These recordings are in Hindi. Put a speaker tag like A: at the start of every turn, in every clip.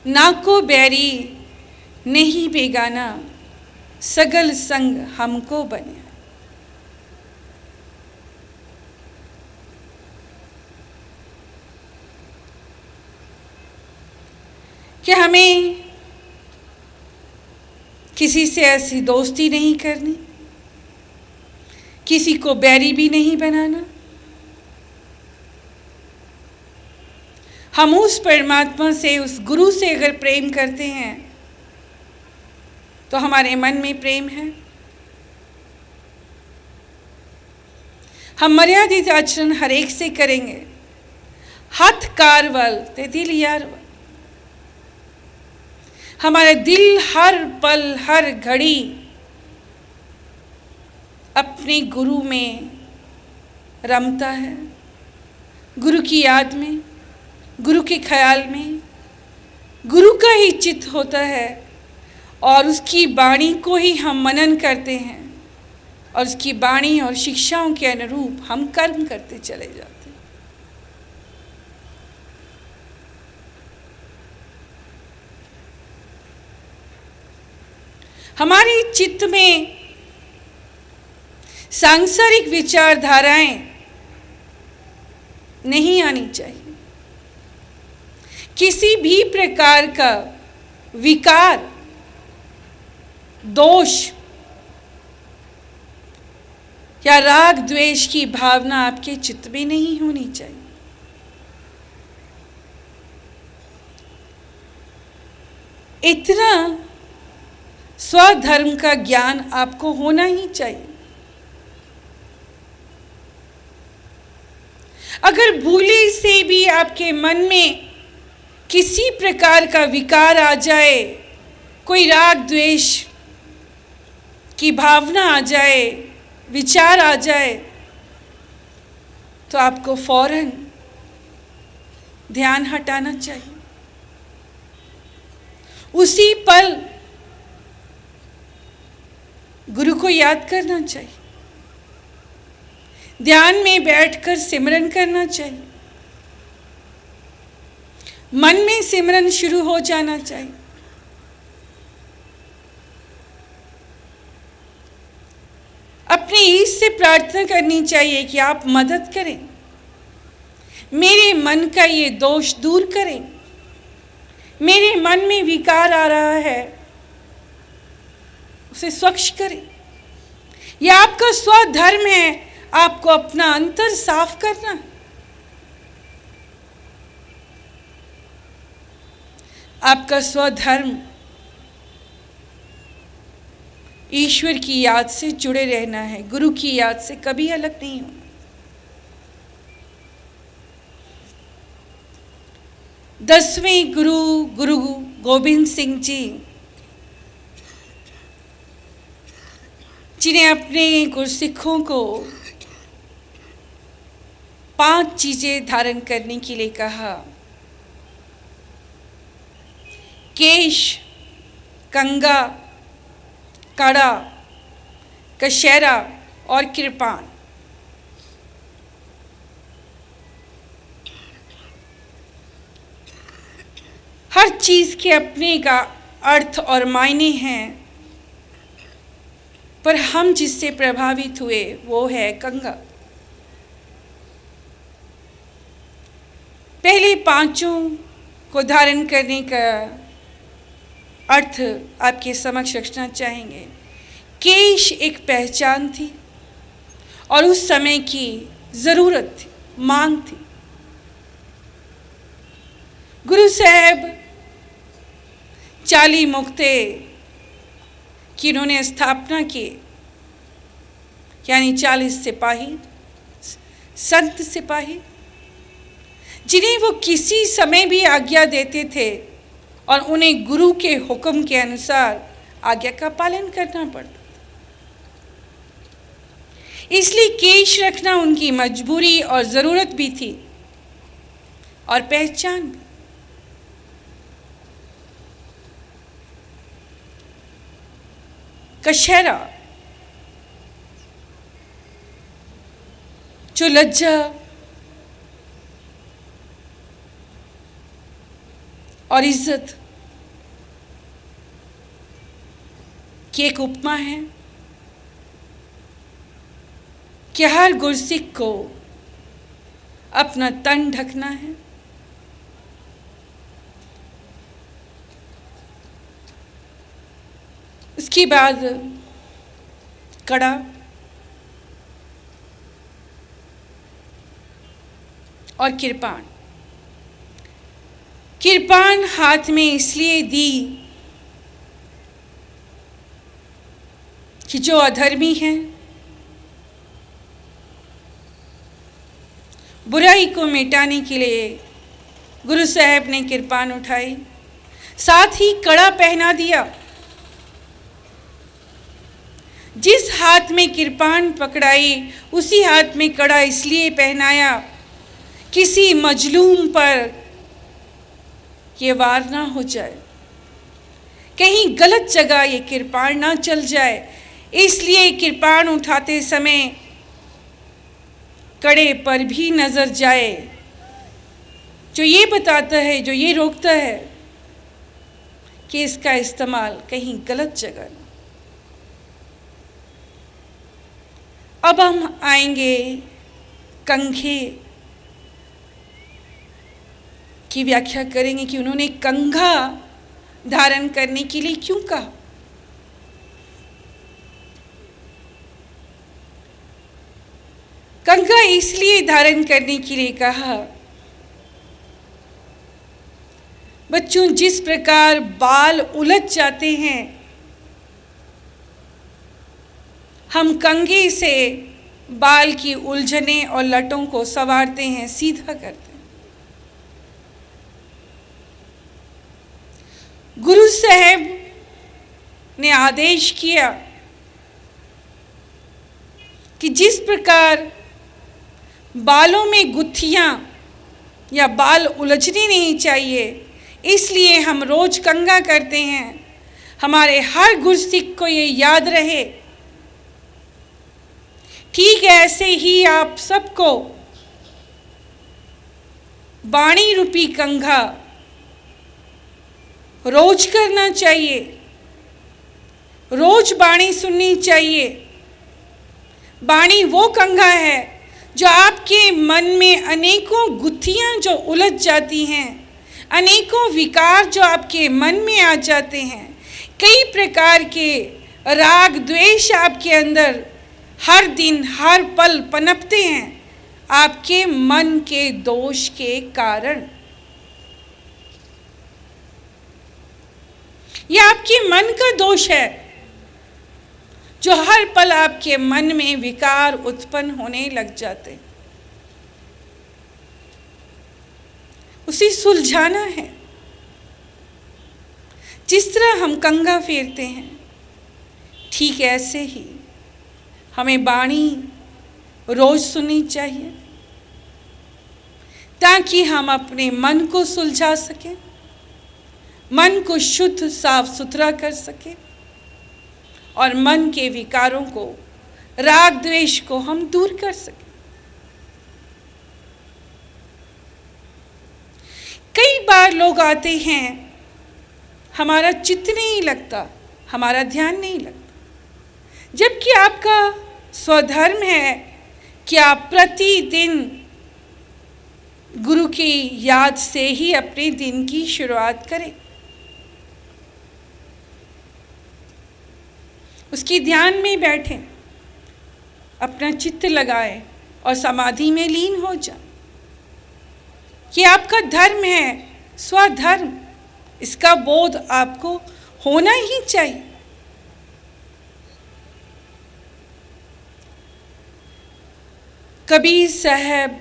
A: ना को बैरी नहीं बेगाना, सगल संग हमको बने। कि हमें किसी से ऐसी दोस्ती नहीं करनी, किसी को बैरी भी नहीं बनाना। हम उस परमात्मा से, उस गुरु से अगर प्रेम करते हैं तो हमारे मन में प्रेम है। हम मर्यादित आचरण हर एक से करेंगे। हथ कारवल ते दिल यारवल। हमारा दिल हर पल हर घड़ी अपने गुरु में रमता है, गुरु की याद में, गुरु के ख्याल में। गुरु का ही चित्त होता है और उसकी वाणी को ही हम मनन करते हैं और उसकी वाणी और शिक्षाओं के अनुरूप हम कर्म करते चले जाते हैं। हमारे चित्त में सांसारिक विचारधाराएं नहीं आनी चाहिए। किसी भी प्रकार का विकार, दोष या राग द्वेष की भावना आपके चित्त में नहीं होनी चाहिए। इतना स्वधर्म का ज्ञान आपको होना ही चाहिए। अगर भूले से भी आपके मन में किसी प्रकार का विकार आ जाए, कोई राग द्वेष की भावना आ जाए, विचार आ जाए, तो आपको फौरन ध्यान हटाना चाहिए। उसी पल गुरु को याद करना चाहिए, ध्यान में बैठकर सिमरन करना चाहिए, मन में सिमरन शुरू हो जाना चाहिए। अपने ईश से प्रार्थना करनी चाहिए कि आप मदद करें, मेरे मन का ये दोष दूर करें, मेरे मन में विकार आ रहा है उसे स्वच्छ करें। यह आपका स्वधर्म है, आपको अपना अंतर साफ करना है। आपका स्वधर्म ईश्वर की याद से जुड़े रहना है, गुरु की याद से कभी अलग नहीं होना। दसवें गुरु गुरु गोबिंद सिंह जी, जिन्हें अपने गुरसिखों को 5 चीजें धारण करने के लिए कहा: केश, कंगा, कड़ा, कशहरा और कृपाण। हर चीज के अपने का अर्थ और मायने हैं, पर हम जिससे प्रभावित हुए वो है कंगा। पहले 5 को धारण करने का अर्थ आपके समक्ष रखना चाहेंगे। केश एक पहचान थी और उस समय की जरूरत थी, मांग थी। गुरु साहब 40 मुक्ते की इन्होंने स्थापना की, यानी 40 सिपाही, संत सिपाही, जिन्हें वो किसी समय भी आज्ञा देते थे और उन्हें गुरु के हुक्म के अनुसार आज्ञा का पालन करना पड़ता था। इसलिए केश रखना उनकी मजबूरी और जरूरत भी थी और पहचान भी। कशहरा, जो लज्जा और इज्जत कि एक उपमा है कि हर गुरसिक को अपना तन ढकना है, उसके बाद कड़ा और किरपान। किरपान हाथ में इसलिए दी कि जो अधर्मी हैं, बुराई को मिटाने के लिए गुरु साहब ने किरपान उठाई, साथ ही कड़ा पहना दिया। जिस हाथ में किरपान पकड़ाई उसी हाथ में कड़ा इसलिए पहनाया किसी मजलूम पर ये वार ना हो जाए, कहीं गलत जगह ये किरपान ना चल जाए, इसलिए किरपान उठाते समय कड़े पर भी नजर जाए, जो ये बताता है, जो ये रोकता है कि इसका इस्तेमाल कहीं गलत जगह ना। अब हम आएंगे कंघे की व्याख्या करेंगे कि उन्होंने कंघा धारण करने के लिए क्यों कहा। कंघा इसलिए धारण करने के लिए कहा, बच्चों जिस प्रकार बाल उलझ जाते हैं, हम कंघे से बाल की उलझने और लटों को संवारते हैं, सीधा करते हैं। गुरु साहब ने आदेश किया कि जिस प्रकार बालों में गुत्थियां या बाल उलझने नहीं चाहिए, इसलिए हम रोज कंघा करते हैं। हमारे हर गुरसिक को ये याद रहे। ठीक ऐसे ही आप सबको बाणी रूपी कंघा रोज करना चाहिए, रोज बाणी सुननी चाहिए। बाणी वो कंघा है जो आपके मन में अनेकों गुत्थियां जो उलझ जाती हैं, अनेकों विकार जो आपके मन में आ जाते हैं, कई प्रकार के राग द्वेष आपके अंदर हर दिन हर पल पनपते हैं, आपके मन के दोष के कारण। यह आपके मन का दोष है जो हर पल आपके मन में विकार उत्पन्न होने लग जाते, उसे सुलझाना है। जिस तरह हम कंघा फेरते हैं, ठीक ऐसे ही हमें बाणी रोज सुननी चाहिए ताकि हम अपने मन को सुलझा सकें, मन को शुद्ध साफ सुथरा कर सकें और मन के विकारों को, राग द्वेष को हम दूर कर सकें। कई बार लोग आते हैं, हमारा चित्त नहीं लगता, हमारा ध्यान नहीं लगता, जबकि आपका स्वधर्म है कि आप प्रतिदिन गुरु की याद से ही अपने दिन की शुरुआत करें, उसके ध्यान में बैठें, अपना चित्त लगाएं और समाधि में लीन हो जाएं। ये आपका धर्म है, स्वधर्म, इसका बोध आपको होना ही चाहिए। कबीर साहब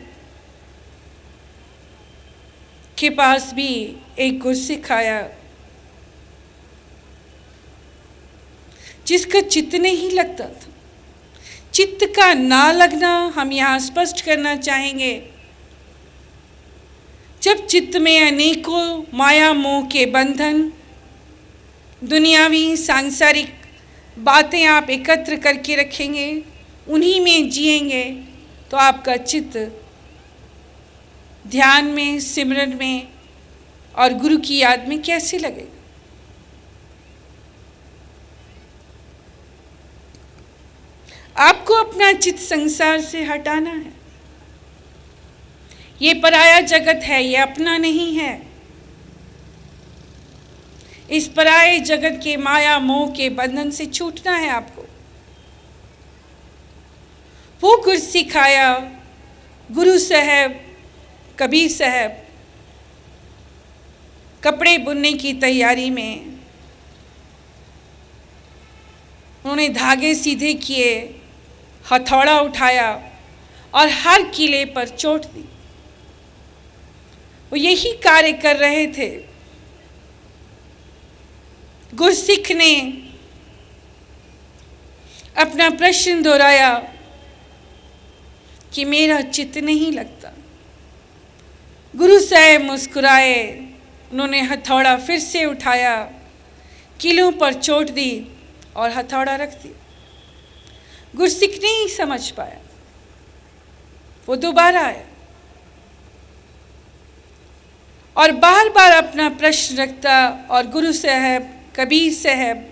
A: के पास भी एक गुरसिक आया जिसका चित्त नहीं लगता था। चित्त का ना लगना हम यहाँ स्पष्ट करना चाहेंगे। जब चित्त में अनेकों माया मोह के बंधन, दुनियावी सांसारिक बातें आप एकत्र करके रखेंगे, उन्हीं में जिएंगे, तो आपका चित्त ध्यान में, सिमरन में और गुरु की याद में कैसे लगेगा। अपना चित्त संसार से हटाना है। ये पराया जगत है, ये अपना नहीं है। इस पराये जगत के माया मोह के बंधन से छूटना है आपको। वो कुछ सिखाया गुरु साहब कबीर साहब कपड़े बुनने की तैयारी में। उन्होंने धागे सीधे किए, हथौड़ा उठाया और हर किले पर चोट दी। वो यही कार्य कर रहे थे। गुरसिख ने अपना प्रश्न दोहराया कि मेरा चित्त नहीं लगता। गुरु साहब मुस्कुराए, उन्होंने हथौड़ा फिर से उठाया, किलों पर चोट दी और हथौड़ा रख दिया। गुरसिख नहीं समझ पाया, वो दोबारा आया और बार बार अपना प्रश्न रखता और गुरु साहब कबीर साहब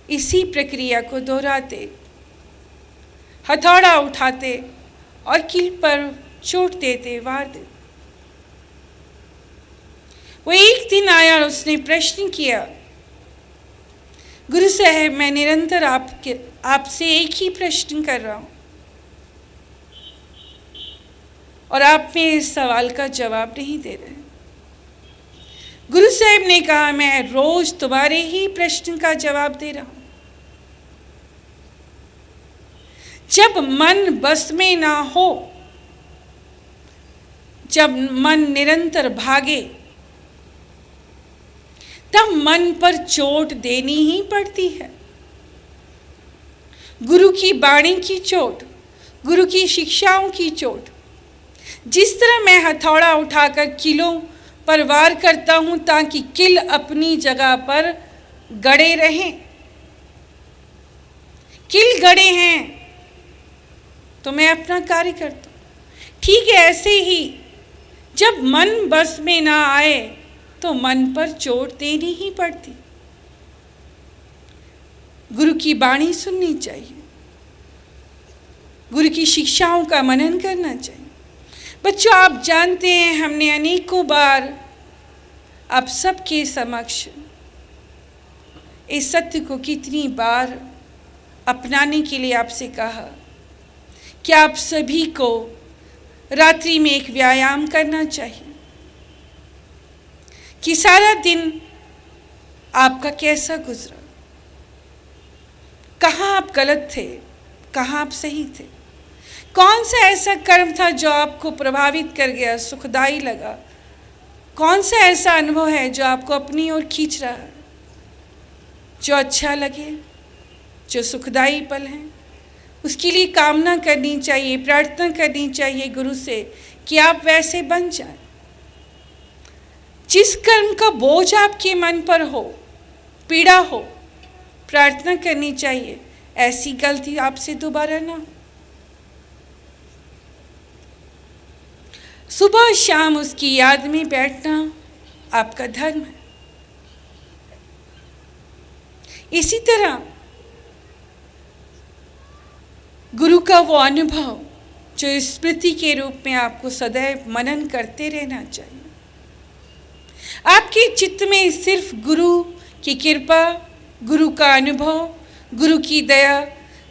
A: इसी प्रक्रिया को दोहराते, हथौड़ा उठाते और कील पर चोट देते, वार देते। वो एक दिन आया और उसने प्रश्न किया, गुरु साहब मैं निरंतर आपसे एक ही प्रश्न कर रहा हूं और आप मेरे इस सवाल का जवाब नहीं दे रहे। गुरु साहब ने कहा, मैं रोज तुम्हारे ही प्रश्न का जवाब दे रहा हूं। जब मन बस में ना हो, जब मन निरंतर भागे, तब मन पर चोट देनी ही पड़ती है। गुरु की वाणी की चोट, गुरु की शिक्षाओं की चोट। जिस तरह मैं हथौड़ा उठाकर किलों पर वार करता हूं ताकि किल अपनी जगह पर गड़े रहें। किल गड़े हैं तो मैं अपना कार्य करता हूं। ठीक है, ऐसे ही जब मन बस में ना आए तो मन पर चोट देनी ही पड़ती। गुरु की वाणी सुननी चाहिए, गुरु की शिक्षाओं का मनन करना चाहिए। बच्चों, आप जानते हैं हमने अनेकों बार आप सबके समक्ष इस सत्य को कितनी बार अपनाने के लिए आपसे कहा कि आप सभी को रात्रि में एक व्यायाम करना चाहिए कि सारा दिन आपका कैसा गुजरा, कहाँ आप गलत थे, कहाँ आप सही थे, कौन सा ऐसा कर्म था जो आपको प्रभावित कर गया, सुखदायी लगा, कौन सा ऐसा अनुभव है जो आपको अपनी ओर खींच रहा है, जो अच्छा लगे, जो सुखदायी पल है। उसके लिए कामना करनी चाहिए, प्रार्थना करनी चाहिए गुरु से कि आप वैसे बन जाएं। जिस कर्म का बोझ आपके मन पर हो, पीड़ा हो, प्रार्थना करनी चाहिए ऐसी गलती आपसे दोबारा ना हो। सुबह शाम उसकी याद में बैठना आपका धर्म है। इसी तरह गुरु का वो अनुभव जो स्मृति के रूप में आपको सदैव मनन करते रहना चाहिए। आपके चित्त में सिर्फ गुरु की कृपा, गुरु का अनुभव, गुरु की दया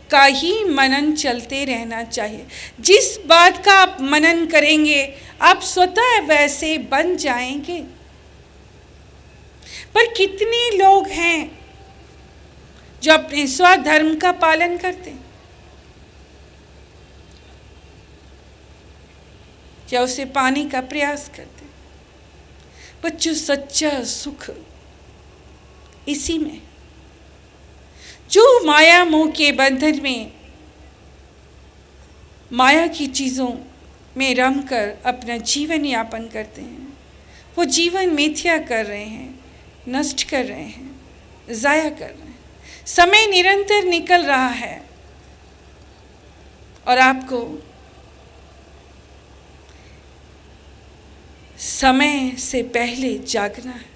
A: का ही मनन चलते रहना चाहिए। जिस बात का आप मनन करेंगे आप स्वतः वैसे बन जाएंगे। पर कितने लोग हैं जो अपने स्वधर्म का पालन करते हैं या उसे पाने का प्रयास करते हैं। बच्चों, सच्चा सुख इसी में, जो माया मोह के बंधन में, माया की चीज़ों में रमकर अपना जीवन यापन करते हैं, वो जीवन मिथ्या कर रहे हैं, नष्ट कर रहे हैं, ज़ाया कर रहे हैं। समय निरंतर निकल रहा है और आपको समय से पहले जागना है।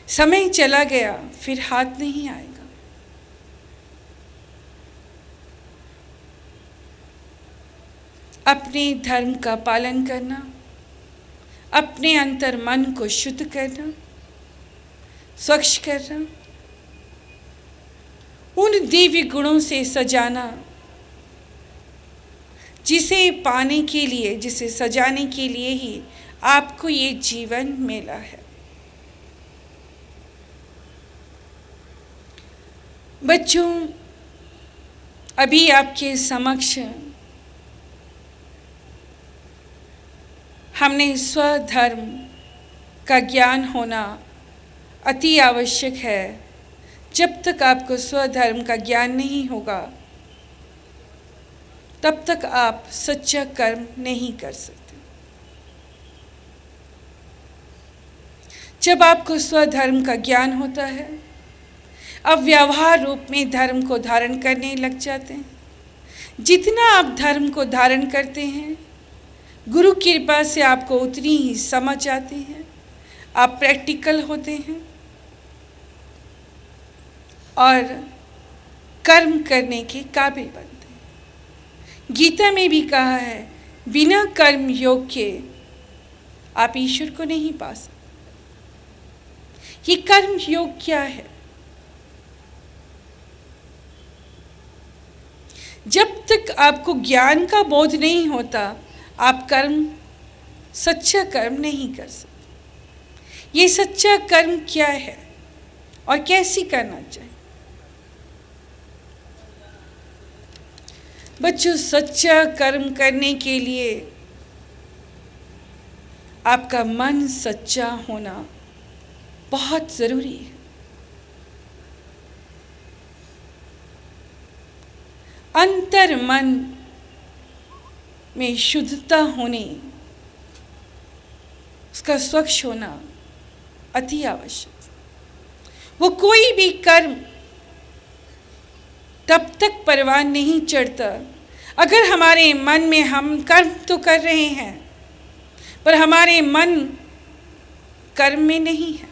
A: समय चला गया फिर हाथ नहीं आएगा। अपने धर्म का पालन करना, अपने अंतर मन को शुद्ध करना, स्वच्छ करना, उन दिव्य गुणों से सजाना जिसे पाने के लिए, जिसे सजाने के लिए ही आपको ये जीवन मिला है। बच्चों, अभी आपके समक्ष हमने स्वधर्म का ज्ञान होना अति आवश्यक है। जब तक आपको स्वधर्म का ज्ञान नहीं होगा तब तक आप सच्चा कर्म नहीं कर सकते। जब आपको स्वधर्म का ज्ञान होता है, अब व्यवहार रूप में धर्म को धारण करने लग जाते हैं। जितना आप धर्म को धारण करते हैं, गुरु की कृपा से आपको उतनी ही समझ आती है, आप प्रैक्टिकल होते हैं और कर्म करने के काबिल बनते हैं। गीता में भी कहा है, बिना कर्म योग के आप ईश्वर को नहीं पा सकते। ये कर्म योग क्या है? जब तक आपको ज्ञान का बोध नहीं होता, आप कर्म, सच्चा कर्म नहीं कर सकते। ये सच्चा कर्म क्या है और कैसे करना चाहिए? बच्चों, सच्चा कर्म करने के लिए आपका मन सच्चा होना बहुत ज़रूरी है। अंतर मन में शुद्धता होने, उसका स्वच्छ होना अति आवश्यक। वो कोई भी कर्म तब तक परवान नहीं चढ़ता अगर हमारे मन में, हम कर्म तो कर रहे हैं पर हमारे मन कर्म में नहीं है,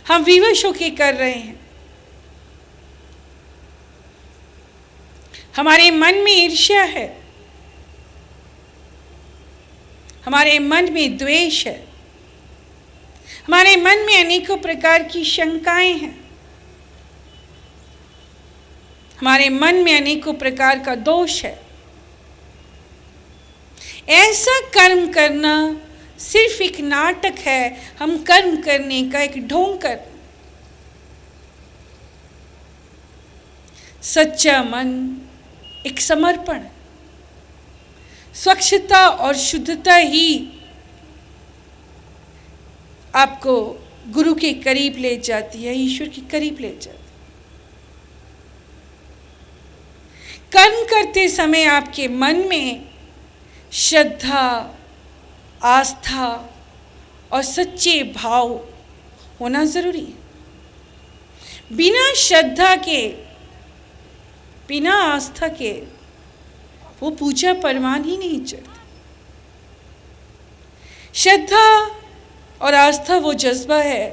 A: हम विवश होकर कर रहे हैं। हमारे मन में ईर्ष्या है, हमारे मन में द्वेष है, हमारे मन में अनेकों प्रकार की शंकाएं हैं, हमारे मन में अनेकों प्रकार का दोष है। ऐसा कर्म करना सिर्फ एक नाटक है, हम कर्म करने का एक ढोंग कर। सच्चा मन एक समर्पण है। स्वच्छता और शुद्धता ही आपको गुरु के करीब ले जाती है, ईश्वर के करीब ले जाती है। कर्म करते समय आपके मन में श्रद्धा, आस्था और सच्चे भाव होना जरूरी है। बिना श्रद्धा के, बिना आस्था के वो पूजा परवान ही नहीं चढ़ती। श्रद्धा और आस्था वो जज्बा है,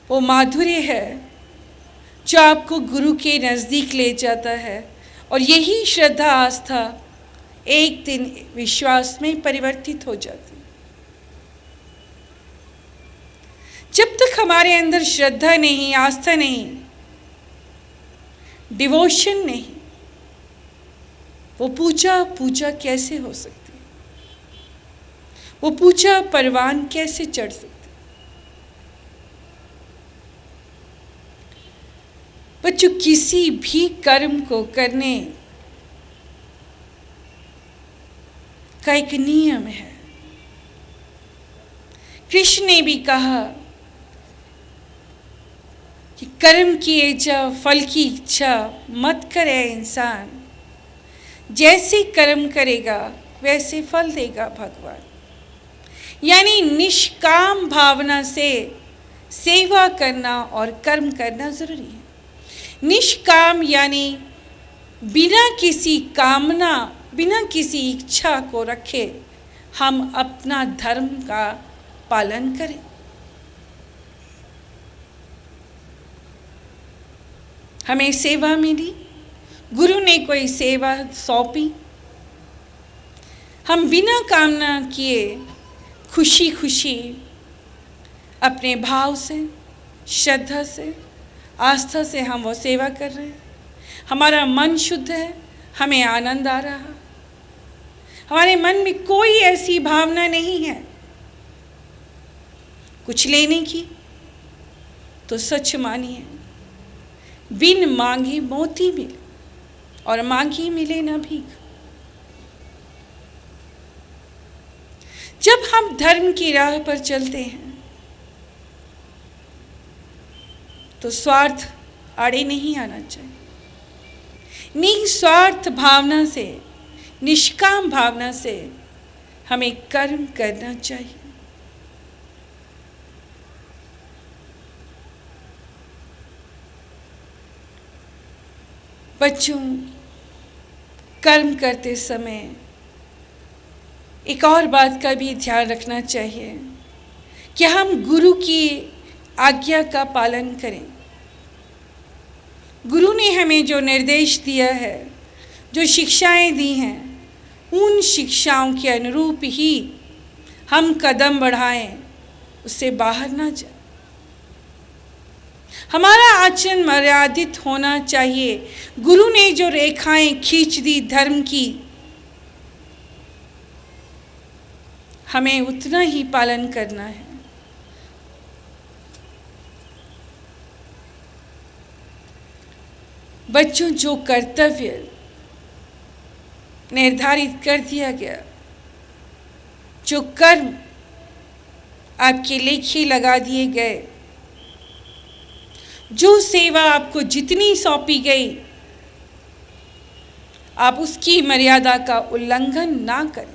A: वो माधुर्य है जो आपको गुरु के नज़दीक ले जाता है। और यही श्रद्धा, आस्था एक दिन विश्वास में परिवर्तित हो जाती है। जब तक हमारे अंदर श्रद्धा नहीं, आस्था नहीं, डिवोशन नहीं, वो पूजा कैसे हो सकती है? वो पूजा परवान कैसे चढ़ सकती? बच्चों, किसी भी कर्म को करने का एक नियम है। कृष्ण ने भी कहा कि कर्म किए जा फल की इच्छा मत करे इंसान, जैसे कर्म करेगा वैसे फल देगा भगवान। यानी निष्काम भावना से सेवा करना और कर्म करना जरूरी है। निष्काम यानी बिना किसी कामना, बिना किसी इच्छा को रखे हम अपना धर्म का पालन करें। हमें सेवा मिली, गुरु ने कोई सेवा सौंपी, हम बिना कामना किए खुशी खुशी अपने भाव से, श्रद्धा से, आस्था से हम वो सेवा कर रहे हैं। हमारा मन शुद्ध है, हमें आनंद आ रहा, हमारे मन में कोई ऐसी भावना नहीं है कुछ लेने की। तो सच मानिए, बिन मांगे मोती मिले और मांगी मिले ना भीख। जब हम धर्म की राह पर चलते हैं तो स्वार्थ आड़े नहीं आना चाहिए। निस्वार्थ भावना से, निष्काम भावना से हमें कर्म करना चाहिए। बच्चों, कर्म करते समय एक और बात का भी ध्यान रखना चाहिए कि हम गुरु की आज्ञा का पालन करें। गुरु ने हमें जो निर्देश दिया है, जो शिक्षाएं दी हैं, उन शिक्षाओं के अनुरूप ही हम कदम बढ़ाएं, उससे बाहर ना जाए। हमारा आचरण मर्यादित होना चाहिए। गुरु ने जो रेखाएं खींच दी धर्म की, हमें उतना ही पालन करना है। बच्चों, जो कर्तव्य निर्धारित कर दिया गया, जो कर्म आपके लेखे लगा दिए गए, जो सेवा आपको जितनी सौंपी गई, आप उसकी मर्यादा का उल्लंघन ना करें।